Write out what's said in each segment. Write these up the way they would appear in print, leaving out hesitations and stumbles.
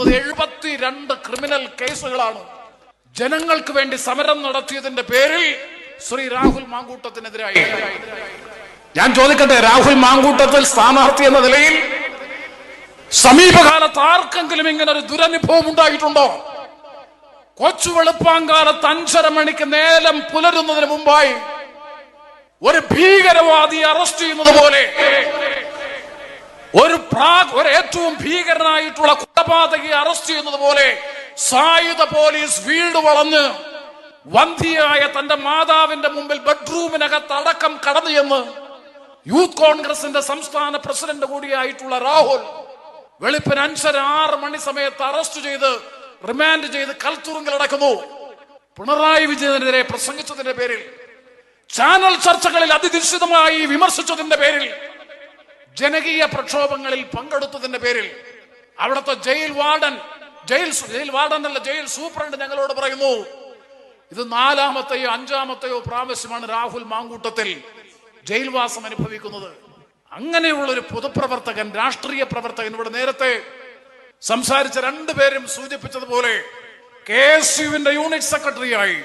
പറഞ്ഞിരിക്കുന്നത് 72 ക്രിമിനൽ കേസുകളാണ്. ജനങ്ങൾക്ക് വേണ്ടി സമരം നടത്തിയതിന്റെ പേരിൽ ശ്രീ രാഹുൽ മാങ്കൂട്ടത്തിനെതിരായി. ഞാൻ ചോദിക്കട്ടെ, രാഹുൽ മാങ്കൂട്ടത്തിൽ സ്ഥാനാർത്ഥി എന്ന നിലയിൽ സമീപകാലത്ത് ആർക്കെങ്കിലും ഇങ്ങനെ ഒരു ദുരനുഭവം ഉണ്ടായിട്ടുണ്ടോ? കൊച്ചു വെളുപ്പാങ്കാലത്ത് 5:30 മണിക്ക് നേരം പുലരുന്നതിന് മുമ്പായി ഒരു ഭീകരവാദിയെ അറസ്റ്റ് ചെയ്യുന്നത് പോലെ, ഒരു ഏറ്റവും ഭീകരനായിട്ടുള്ള കൊലപാതകയെ അറസ്റ്റ് ചെയ്യുന്നത് പോലെ സായുധ പോലീസ് വീട് വളഞ്ഞ് വന്ധിയായ തന്റെ മാതാവിന്റെ മുമ്പിൽ ബെഡ്റൂമിനകത്ത് അടക്കം കടന്നു എന്ന് യൂത്ത് കോൺഗ്രസിന്റെ സംസ്ഥാന പ്രസിഡന്റ് കൂടിയായിട്ടുള്ള രാഹുൽ വെളുപ്പിന് 5:30-6 മണി സമയത്ത് അറസ്റ്റ് ചെയ്ത് റിമാൻഡ് ചെയ്ത് കൽത്തുറുങ്കിൽ അടക്കുന്നു. പിണറായി വിജയനെതിരെ പ്രസംഗിച്ചതിന്റെ പേരിൽ, ചാനൽ ചർച്ചകളിൽ അതിനിശ്ചിതമായി വിമർശിച്ചതിന്റെ പേരിൽ, ജനകീയ പ്രക്ഷോഭങ്ങളിൽ പങ്കെടുത്തതിന്റെ പേരിൽ അവിടുത്തെ ജയിൽ സൂപ്രണ്ട് ഞങ്ങളോട് പറയുന്നു, ഇത് 4-ാമത്തെയോ 5-ാമത്തെയോ പ്രാവശ്യമാണ് രാഹുൽ മാങ്കൂട്ടത്തിൽ ജയിൽവാസം അനുഭവിക്കുന്നത്. അങ്ങനെയുള്ളൊരു പൊതുപ്രവർത്തകൻ, രാഷ്ട്രീയ പ്രവർത്തകൻ, ഇവിടെ നേരത്തെ സംസാരിച്ച 2 പേരും സൂചിപ്പിച്ചതുപോലെ KSUവിന്റെ യൂണിറ്റ് സെക്രട്ടറിയായി,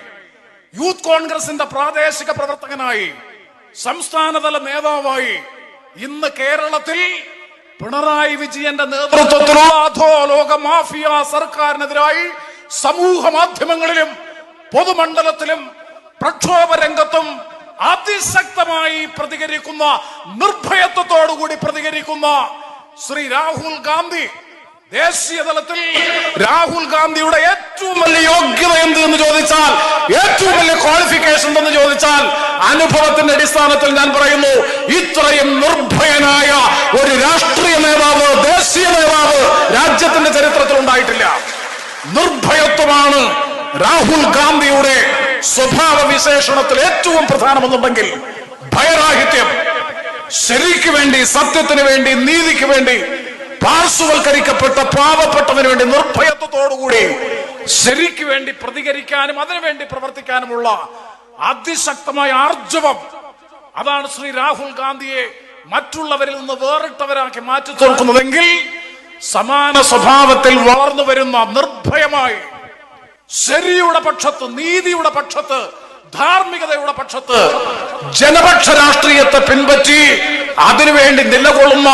യൂത്ത് കോൺഗ്രസിന്റെ പ്രാദേശിക പ്രവർത്തകനായി, സംസ്ഥാനതല നേതാവായി ഇന്ന് കേരളത്തിൽ പിണറായി വിജയന്റെ നേതൃത്വത്തിലുള്ള അധോലോക മാഫിയ സർക്കാരിനെതിരായി സമൂഹ മാധ്യമങ്ങളിലും പൊതുമണ്ഡലത്തിലും പ്രക്ഷോഭ രംഗത്തും അതിശക്തമായി പ്രതികരിക്കുന്ന, നിർഭയത്വത്തോടുകൂടി പ്രതികരിക്കുന്ന ശ്രീ രാഹുൽ ഗാന്ധി, ദേശീയ തലത്തിൽ രാഹുൽ ഗാന്ധിയുടെ ഏറ്റവും വലിയ യോഗ്യത എന്തെന്ന് ചോദിച്ചാൽ, ഏറ്റവും വലിയ ക്വാളിഫിക്കേഷൻ എന്തെന്ന് ചോദിച്ചാൽ, അനുഭവത്തിന്റെ അടിസ്ഥാനത്തിൽ ഞാൻ പറയുന്നു, ഇത്രയും നിർഭയനായ ഒരു രാഷ്ട്രീയ നേതാവ്, ദേശീയ നേതാവ് രാജ്യത്തിന്റെ ചരിത്രത്തിൽ ഉണ്ടായിട്ടില്ല. നിർഭയത്വമാണ് രാഹുൽ ഗാന്ധിയുടെ സ്വഭാവ വിശേഷണത്തിൽ ഏറ്റവും പ്രധാനമെന്നുണ്ടെങ്കിൽ ഭയരാഹിത്യം. ശരിക്ക് വേണ്ടി, സത്യത്തിന് വേണ്ടി, നീതിക്ക് വേണ്ടി പാർശ്വവൽക്കരിക്കപ്പെട്ട പാവപ്പെട്ടവന് വേണ്ടി നിർഭയത്വത്തോടുകൂടി ശരിക്ക് വേണ്ടി പ്രതികരിക്കാനും അതിനുവേണ്ടി പ്രവർത്തിക്കാനുമുള്ള അതിശക്തമായ ആർജവം, അതാണ് ശ്രീ രാഹുൽ ഗാന്ധിയെ മറ്റുള്ളവരിൽ നിന്ന് വേറിട്ടവരാക്കി മാറ്റി തീർക്കുന്നതെങ്കിൽ, സമാന സ്വഭാവത്തിൽ വളർന്നു വരുന്ന, നിർഭയമായി ശരിയുടെ പക്ഷത്ത്, നീതിയുടെ പക്ഷത്ത്, ധാർമ്മികതയുടെ പക്ഷത്ത്, ജനപക്ഷ രാഷ്ട്രീയത്തെ പിൻപറ്റി അതിനുവേണ്ടി നിലകൊള്ളുന്ന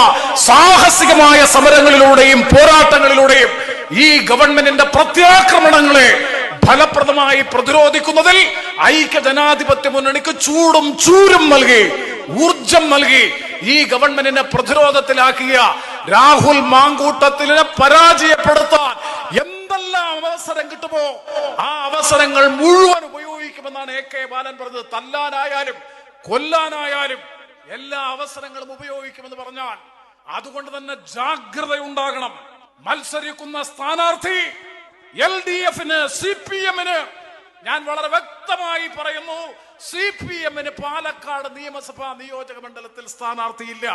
സാഹസികമായ സമരങ്ങളിലൂടെയും പോരാട്ടങ്ങളിലൂടെയും ഈ ഗവൺമെന്റിന്റെ പ്രത്യാക്രമണങ്ങളെ ഫലപ്രദമായി പ്രതിരോധിക്കുന്നതിൽ ഐക്യ ജനാധിപത്യ മുന്നണിക്ക് ചൂടും ചൂരും നൽകി, ഊർജം നൽകി ഈ ഗവൺമെന്റിനെ പ്രതിരോധത്തിലാക്കിയ രാഹുൽ മാങ്കൂട്ടത്തിനെ പരാജയപ്പെടുത്താൻ എന്തെല്ലാം അവസരം കിട്ടുമോ ആ അവസരങ്ങൾ മുഴുവൻ ഉപയോഗിക്കുമെന്നാണ് AK ബാലൻ പറഞ്ഞത്. തല്ലാനായാലും കൊല്ലാനായാലും എല്ലാ അവസരങ്ങളും ഉപയോഗിക്കുമെന്ന് പറഞ്ഞാൽ, അതുകൊണ്ട് തന്നെ ജാഗ്രതയുണ്ടാകണം. മത്സരിക്കുന്ന സ്ഥാനാർത്ഥി LDF-ന്, CPM-ന്, ഞാൻ വളരെ വ്യക്തമായി പറയുന്നു, CPM-ന് പാലക്കാട് നിയമസഭാ നിയോജക മണ്ഡലത്തിൽ സ്ഥാനാർത്ഥിയില്ല.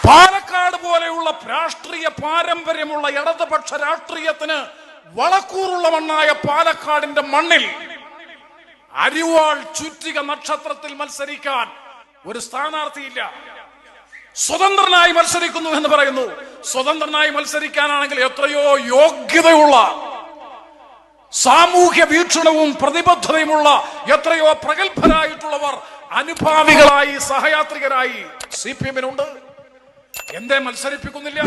പാലക്കാട് പോലെയുള്ള രാഷ്ട്രീയ പാരമ്പര്യമുള്ള ഇടതുപക്ഷ രാഷ്ട്രീയത്തിന് വളക്കൂറുള്ള മണ്ണായ പാലക്കാടിന്റെ മണ്ണിൽ അരിവാൾ ചുറ്റിക നക്ഷത്രത്തിൽ മത്സരിക്കാൻ ഒരു സ്ഥാനാർത്ഥിയില്ല. സ്വതന്ത്രനായി മത്സരിക്കുന്നു എന്ന് പറയുന്നു. സ്വതന്ത്രനായി മത്സരിക്കാനാണെങ്കിൽ എത്രയോ യോഗ്യതയുള്ള, സാമൂഹ്യ വീക്ഷണവും പ്രതിബദ്ധതയുമുള്ള എത്രയോ പ്രഗത്ഭരായിട്ടുള്ളവർ അനുഭാവികളായി, സഹയാത്രികരായി CPM-നുണ്ട്. എന്തേ മത്സരിപ്പിക്കുന്നില്ല?